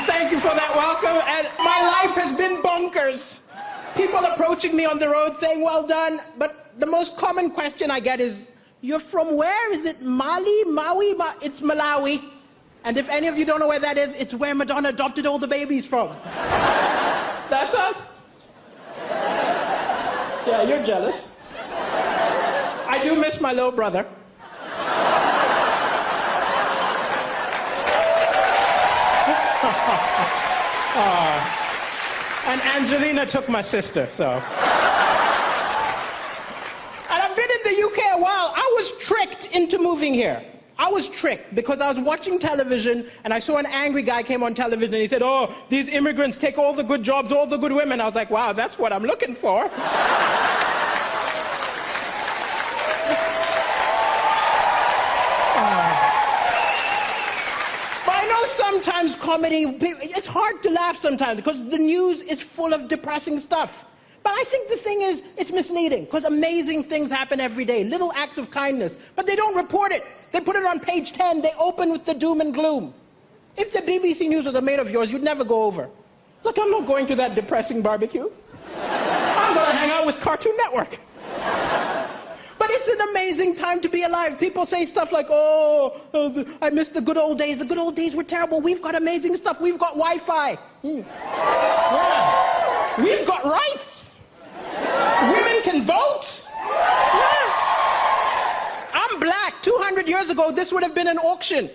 Thank you for that welcome. And my life has been bonkers. People approaching me on the road saying, well done. But the most common question I get is, you're from where? Is it Mali, Maui? It's Malawi. And if any of you don't know where that is, it's where Madonna adopted all the babies from. That's us. Yeah, you're jealous. I do miss my little brother. And Angelina took my sister, so. And I've been in the UK a while. I was tricked into moving here. I was tricked because I was watching television and I saw an angry guy came on television and he said, oh, these immigrants take all the good jobs, all the good women. I was like, wow, that's what I'm looking for. Sometimes comedy, it's hard to laugh sometimes because the news is full of depressing stuff. But I think the thing is, it's misleading because amazing things happen every day, little acts of kindness, but they don't report it. They put it on page 10, they open with the doom and gloom. If the BBC News was a mate of yours, you'd never go over. Look, I'm not going to that depressing barbecue. I'm going to hang out with Cartoon Network. But it's an amazing time to be alive. People say stuff like, I miss the good old days. The good old days were terrible. We've got amazing stuff. We've got Wi-Fi. Yeah. We've got rights. Women can vote. Yeah. I'm black. 200 years ago, this would have been an auction.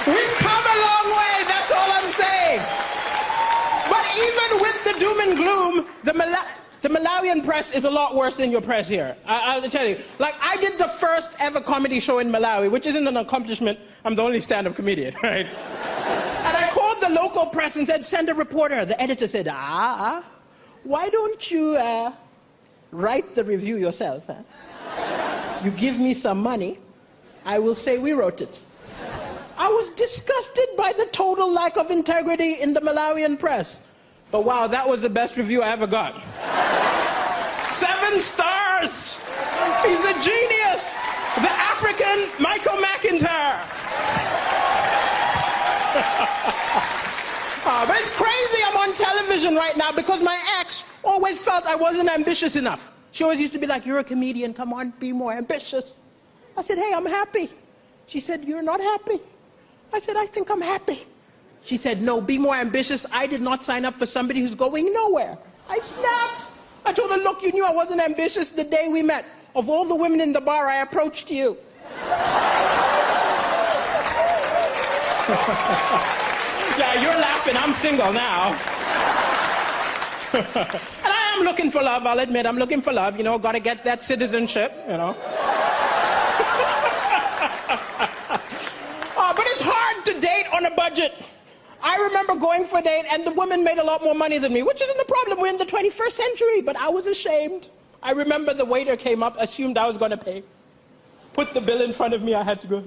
We've come a long way. That's all I'm saying. But even with the doom and gloom, the Malawian press is a lot worse than your press here. I'll tell you. Like, I did the first ever comedy show in Malawi, which isn't an accomplishment. I'm the only stand-up comedian, right? And I called the local press and said, send a reporter. The editor said, why don't you write the review yourself? Huh? You give me some money, I will say we wrote it. I was disgusted by the total lack of integrity in the Malawian press. But wow, that was the best review I ever got. 7 stars! He's a genius! The African Michael McIntyre! But it's crazy I'm on television right now because my ex always felt I wasn't ambitious enough. She always used to be like, you're a comedian, come on, be more ambitious. I said, hey, I'm happy. She said, you're not happy. I said, I think I'm happy. She said, no, be more ambitious. I did not sign up for somebody who's going nowhere. I snapped. I told her, look, you knew I wasn't ambitious the day we met. Of all the women in the bar, I approached you. Yeah, you're laughing. I'm single now. And I am looking for love, I'll admit. I'm looking for love, you know, gotta get that citizenship, you know. But it's hard to date on a budget. I remember going for a date and the women made a lot more money than me, which isn't a problem. We're in the 21st century, but I was ashamed. I remember the waiter came up, assumed I was going to pay. Put the bill in front of me, I had to go,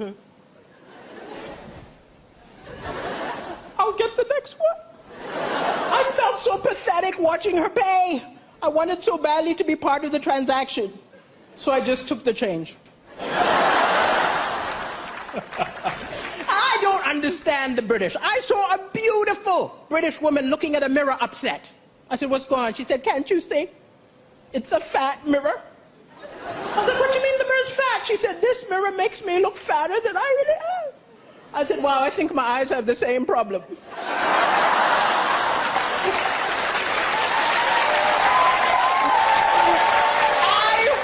I'll get the next one. I felt so pathetic watching her pay. I wanted so badly to be part of the transaction. So I just took the change. I don't understand the British. I saw a beautiful British woman looking at a mirror upset. I said, what's going on? She said, can't you see? It's a fat mirror. I said, what do you mean the mirror's fat? She said, this mirror makes me look fatter than I really am. I said, wow, I think my eyes have the same problem. I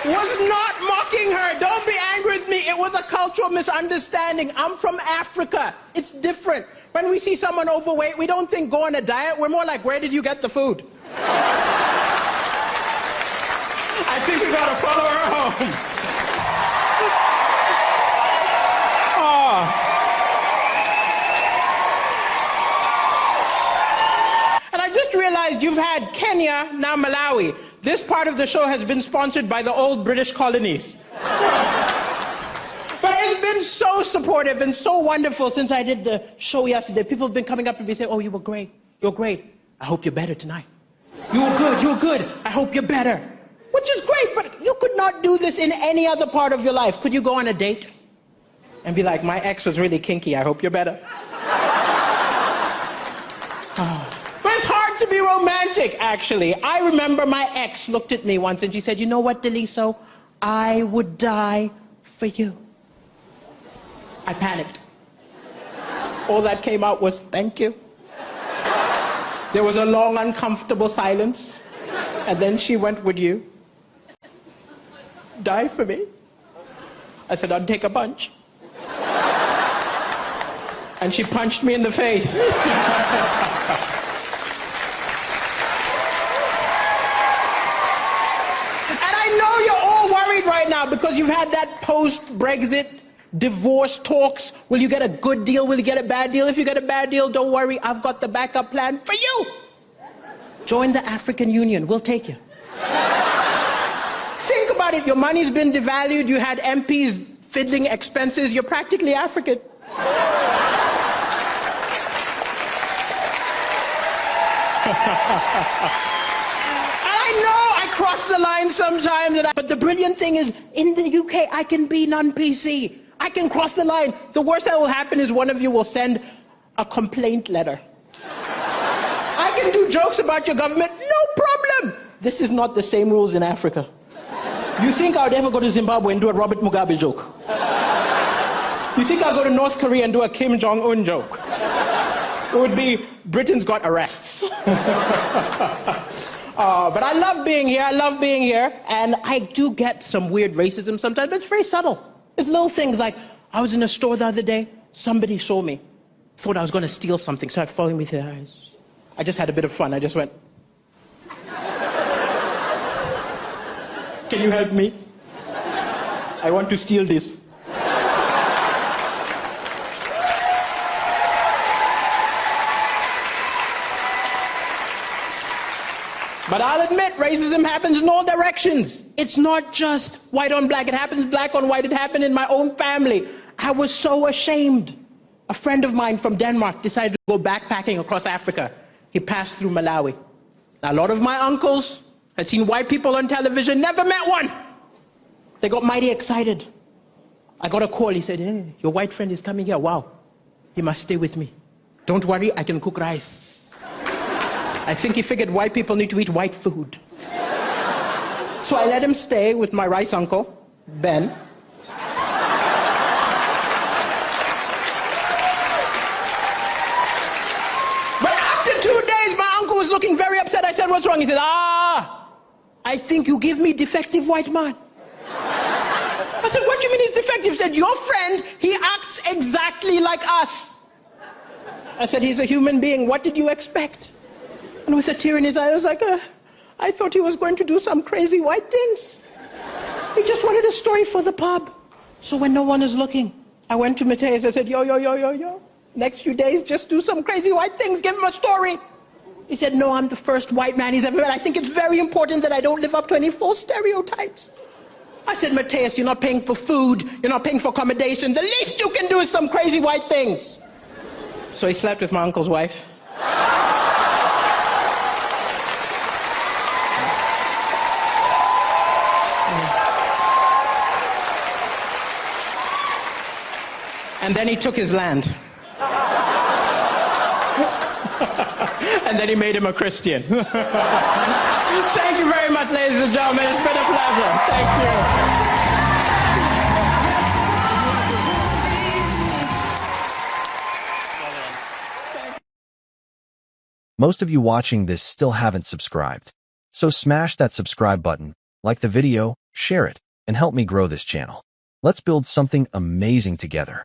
was not mocking her. Don't be angry with me. It was a cultural misunderstanding. I'm from Africa. It's different. When we see someone overweight, we don't think go on a diet. We're more like, where did you get the food? I think we gotta follow her home. And I just realized you've had Kenya, now Malawi. This part of the show has been sponsored by the old British colonies. But it's been so supportive and so wonderful since I did the show yesterday. People have been coming up to me and saying, oh, you were great. You're great. I hope you're better tonight. You're good. I hope you're better. Which is great, but you could not do this in any other part of your life. Could you go on a date and be like, my ex was really kinky, I hope you're better? But it's hard to be romantic, actually. I remember my ex looked at me once and she said, you know what, Deliso? I would die for you. I panicked. All that came out was, thank you. There was a long, uncomfortable silence. And then she went, would you die for me? I said, I'd take a punch. And she punched me in the face. Right now because you've had that post-Brexit divorce talks. Will you get a good deal? Will you get a bad deal? If you get a bad deal, don't worry. I've got the backup plan for you. Join the African Union. We'll take you. Think about it. Your money's been devalued. You had MPs fiddling expenses. You're practically African. I know I cross the line sometimes, but the brilliant thing is, in the UK, I can be non-PC. I can cross the line. The worst that will happen is one of you will send a complaint letter. I can do jokes about your government, no problem. This is not the same rules in Africa. You think I would ever go to Zimbabwe and do a Robert Mugabe joke? You think I'll go to North Korea and do a Kim Jong-un joke? It would be, Britain's got arrests. But I love being here, and I do get some weird racism sometimes, but it's very subtle. It's little things like, I was in a store the other day, somebody saw me, thought I was going to steal something, started following me with their eyes. I just had a bit of fun, I just went, can you help me? I want to steal this. But I'll admit, racism happens in all directions. It's not just white on black. It happens black on white. It happened in my own family. I was so ashamed. A friend of mine from Denmark decided to go backpacking across Africa. He passed through Malawi. Now, a lot of my uncles had seen white people on television, never met one. They got mighty excited. I got a call. He said, hey, your white friend is coming here. Wow. He must stay with me. Don't worry, I can cook rice. I think he figured white people need to eat white food. So I let him stay with my rice uncle, Ben. But after 2 days, my uncle was looking very upset. I said, what's wrong? He said, I think you give me defective white man. I said, what do you mean he's defective? He said, your friend, he acts exactly like us. I said, he's a human being. What did you expect? And with a tear in his eye, I was like, I thought he was going to do some crazy white things. He just wanted a story for the pub. So when no one is looking, I went to Mateus. I said, yo. Next few days, just do some crazy white things. Give him a story. He said, no, I'm the first white man he's ever met. I think it's very important that I don't live up to any false stereotypes. I said, Mateus, you're not paying for food. You're not paying for accommodation. The least you can do is some crazy white things. So he slept with my uncle's wife. And then he took his land. And then he made him a Christian. Thank you very much, ladies and gentlemen. It's been a pleasure. Thank you. Most of you watching this still haven't subscribed. So smash that subscribe button, like the video, share it, and help me grow this channel. Let's build something amazing together.